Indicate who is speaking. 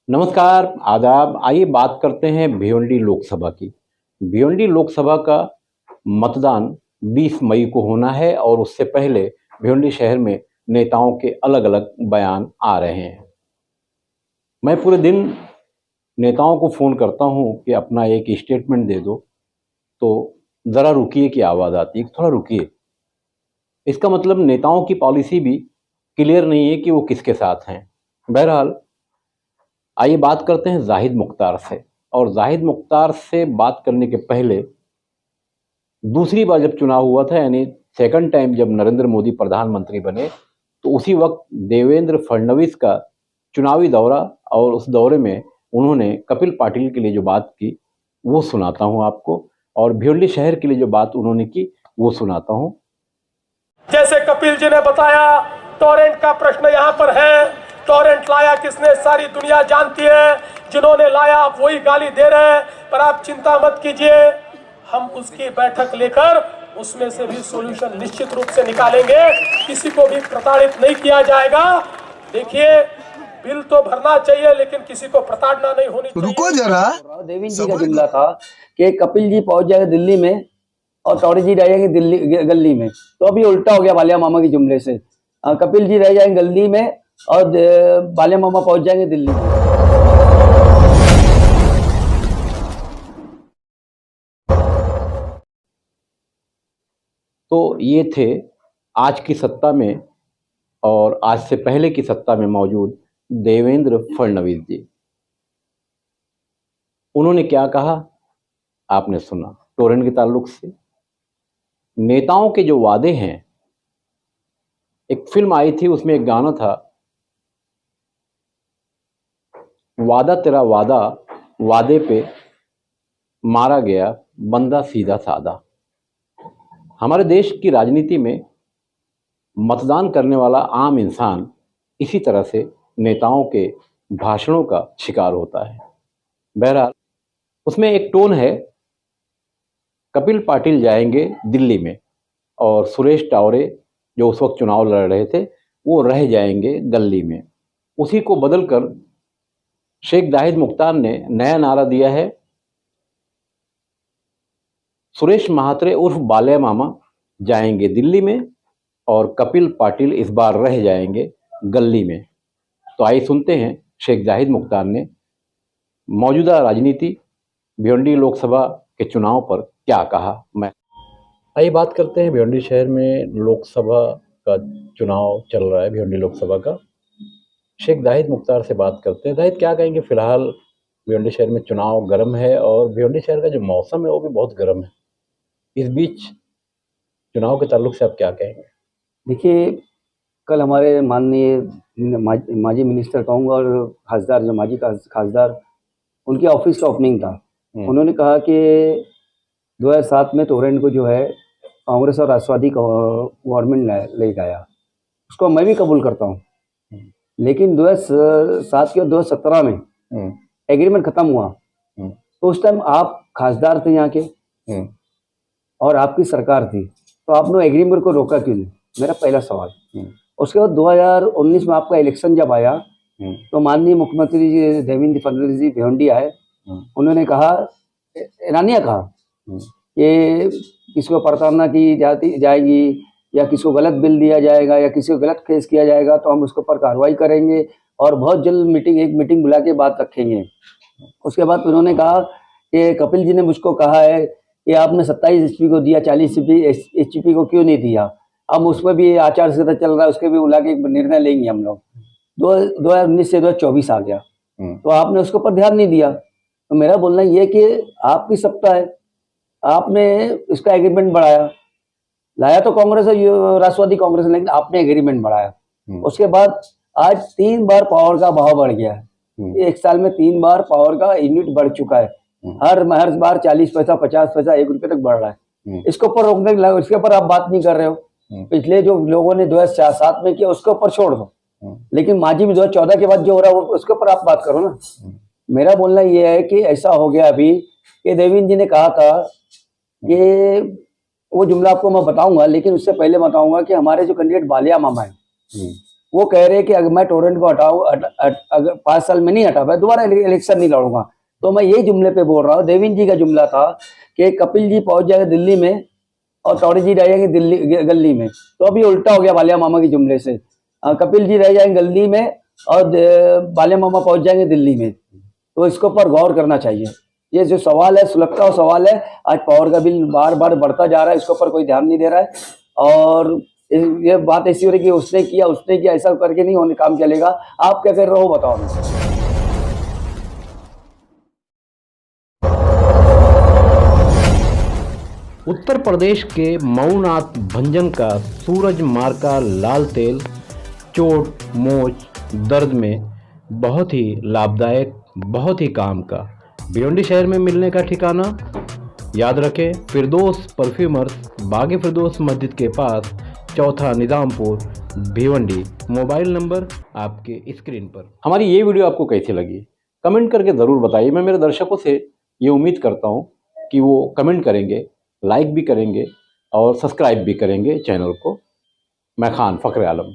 Speaker 1: नमस्कार, आदाब। आइए बात करते हैं भिवंडी लोकसभा की। भिवंडी लोकसभा का मतदान 20 मई को होना है और उससे पहले भिवंडी शहर में नेताओं के अलग-अलग बयान आ रहे हैं। मैं पूरे दिन नेताओं को फ़ोन करता हूँ कि अपना एक स्टेटमेंट दे दो, तो ज़रा रुकिए की आवाज़ आती है, थोड़ा रुकिए। इसका मतलब नेताओं की पॉलिसी भी क्लियर नहीं है कि वो किसके साथ हैं। बहरहाल, आइए बात करते हैं जाहिद मुख्तार से। और जाहिद मुख्तार से बात करने के पहले दूसरी बार जब चुनाव हुआ था, यानी सेकंड टाइम जब नरेंद्र मोदी प्रधानमंत्री बने, तो उसी वक्त देवेंद्र फडणवीस का चुनावी दौरा, और उस दौरे में उन्होंने कपिल पाटिल के लिए जो बात की वो सुनाता हूं आपको, और भिवंडी शहर के लिए जो बात उन्होंने की वो सुनाता हूं।
Speaker 2: जैसे कपिल जी ने बताया, टोरेंट का प्रश्न यहाँ पर है। टोरेंट लाया किसने, सारी दुनिया जानती है। जिन्होंने लाया वही गाली दे रहे हैं, पर आप चिंता मत कीजिए, हम उसकी बैठक लेकर उसमें से भी सॉल्यूशन निश्चित रूप से निकालेंगे। किसी को भी प्रताड़ित नहीं किया जाएगा। देखिए, बिल तो भरना चाहिए लेकिन किसी को प्रताड़ना नहीं होनी चाहिए।
Speaker 3: रुको जरा,
Speaker 4: देवेंद्र जी का जुमला था कि कपिल जी पहुंच जाएंगे दिल्ली में और टोरेंट जी रह जाएंगे दिल्ली गली में। तो अभी उल्टा हो गया बालिया मामा के जुमले से। कपिल जी रह जाएंगे गली में और बालिया मामा पहुंच जाएंगे दिल्ली में।
Speaker 1: तो ये थे आज की सत्ता में और आज से पहले की सत्ता में मौजूद देवेंद्र फडणवीस जी। उन्होंने क्या कहा आपने सुना। टोरेंट के ताल्लुक से नेताओं के जो वादे हैं, एक फिल्म आई थी, उसमें एक गाना था, वादा तेरा वादा, वादे पे मारा गया बंदा सीधा सादा। हमारे देश की राजनीति में मतदान करने वाला आम इंसान इसी तरह से नेताओं के भाषणों का शिकार होता है। बहरहाल, उसमें एक टोन है, कपिल पाटिल जाएंगे दिल्ली में और सुरेश टावरे जो उस वक्त चुनाव लड़ रहे थे वो रह जाएंगे गली में। उसी को बदलकर शेख जाहिद मुख्तार ने नया नारा दिया है, सुरेश महात्रे उर्फ बालिया मामा जाएंगे दिल्ली में और कपिल पाटिल इस बार रह जाएंगे गली में। तो आइए सुनते हैं शेख जाहिद मुख्तार ने मौजूदा राजनीति भिवंडी लोकसभा के चुनाव पर क्या कहा। मैं आइए बात करते हैं, भिवंडी शहर में लोकसभा का चुनाव चल रहा है, भिवंडी लोकसभा का। शेख जाहिद मुख्तार से बात करते हैं। जाहिद, क्या कहेंगे? फिलहाल भिवंडी शहर में चुनाव गर्म है और भिवंडी शहर का जो मौसम है वो भी बहुत गर्म है। इस बीच चुनाव के ताल्लुक से आप क्या कहेंगे?
Speaker 4: देखिए, कल हमारे माननीय माजी मिनिस्टर कहूँगा और खासदार, जो माजी खासदार, उनके ऑफिस का ओपनिंग था। उन्होंने कहा कि 2007 में टोरेंट को जो है कांग्रेस और राष्ट्रवादी गवर्नमेंट ले गया, उसको मैं भी कबूल करता हूँ। लेकिन 2007 के 2017 में एग्रीमेंट खत्म हुआ, तो उस टाइम आप खासदार थे यहाँ के और आपकी सरकार थी, तो आपने एग्रीमेंट को रोका क्यों नहीं? मेरा पहला सवाल। उसके बाद 2019 में आपका इलेक्शन जब आया तो माननीय मुख्यमंत्री जी देवेंद्र फडणवीस जी भिवंडी आए। उन्होंने कहा, ईरानिया कहा कि किसी को प्रताड़ना की जाएगी या किसी को गलत बिल दिया जाएगा या किसी को गलत केस किया जाएगा तो हम उसके ऊपर कार्रवाई करेंगे और बहुत जल्द एक मीटिंग बुला के बात रखेंगे। उसके बाद उन्होंने कहा कि कपिल जी ने मुझको कहा है कि आपने 27 एचपी को दिया, 40 एचपी को क्यों नहीं दिया? अब उसमें भी आचार संहिता चल रहा है, उसके भी बुला के निर्णय लेंगे हम लोग। 2019 से 2024 आ गया, तो आपने उसके ऊपर ध्यान नहीं दिया। तो मेरा बोलना ये कि आपकी सत्ता है, आपने इसका एग्रीमेंट बढ़ाया, लाया तो कांग्रेस और राष्ट्रवादी कांग्रेस, लेकिन आपने एग्रीमेंट बढ़ाया। उसके बाद आज 3 बार पावर का भाव बढ़ गया है। एक साल में 3 बार पावर का यूनिट बढ़ चुका है। हर बार 40 पैसा, 50 पैसा, 1 रुपये तक बढ़ रहा है। इसके ऊपर रोकने, इसके ऊपर आप बात नहीं कर रहे हो। पिछले जो लोगों ने 2007 में किया उसके ऊपर छोड़ दो, लेकिन माजी में 2014 के बाद जो हो रहा है उसके ऊपर आप बात करो ना। मेरा बोलना यह है कि ऐसा हो गया अभी कि देवेंद्र जी ने कहा था कि वो जुमला आपको मैं बताऊंगा, लेकिन उससे पहले बताऊंगा कि हमारे जो कैंडिडेट बालिया मामा है वो कह रहे हैं कि अगर मैं टोरेंट को हटाऊं, अगर 5 साल में नहीं हटा पाया दोबारा इलेक्शन नहीं लड़ूंगा। तो मैं यही जुमले पे बोल रहा हूँ। देवेंद्र जी का जुमला था कि कपिल जी पहुंच जाएगा दिल्ली में और टोरेंट जी रह जाएंगे दिल्ली गली में। तो अभी उल्टा हो गया बालिया मामा के जुमले से। कपिल जी रह जाएंगे गली में और बालिया मामा पहुंच जाएंगे दिल्ली में। तो इसके ऊपर गौर करना चाहिए। ये जो सवाल है सुलगता हुआ सवाल है। आज पावर का बिल बार बार बढ़ता जा रहा है, इसके ऊपर कोई ध्यान नहीं दे रहा है। और ये बात ऐसी हो रही है कि उसने किया ऐसा करके नहीं होने काम चलेगा। आप क्या कर रहे हो बताओ।
Speaker 1: उत्तर प्रदेश के मऊनाथ भंजन का सूरज मार्का लाल तेल चोट मोच दर्द में बहुत ही लाभदायक, बहुत ही काम का। भिवंडी शहर में मिलने का ठिकाना याद रखें, फिरदौस परफ्यूमर्स, बागे फिरदौस मस्जिद के पास, चौथा निजामपुर, भिवंडी। मोबाइल नंबर आपके स्क्रीन पर। हमारी ये वीडियो आपको कैसी लगी कमेंट करके ज़रूर बताइए। मैं मेरे दर्शकों से ये उम्मीद करता हूँ कि वो कमेंट करेंगे, लाइक भी करेंगे और सब्सक्राइब भी करेंगे चैनल को। मैं खान फ़ख्र आलम।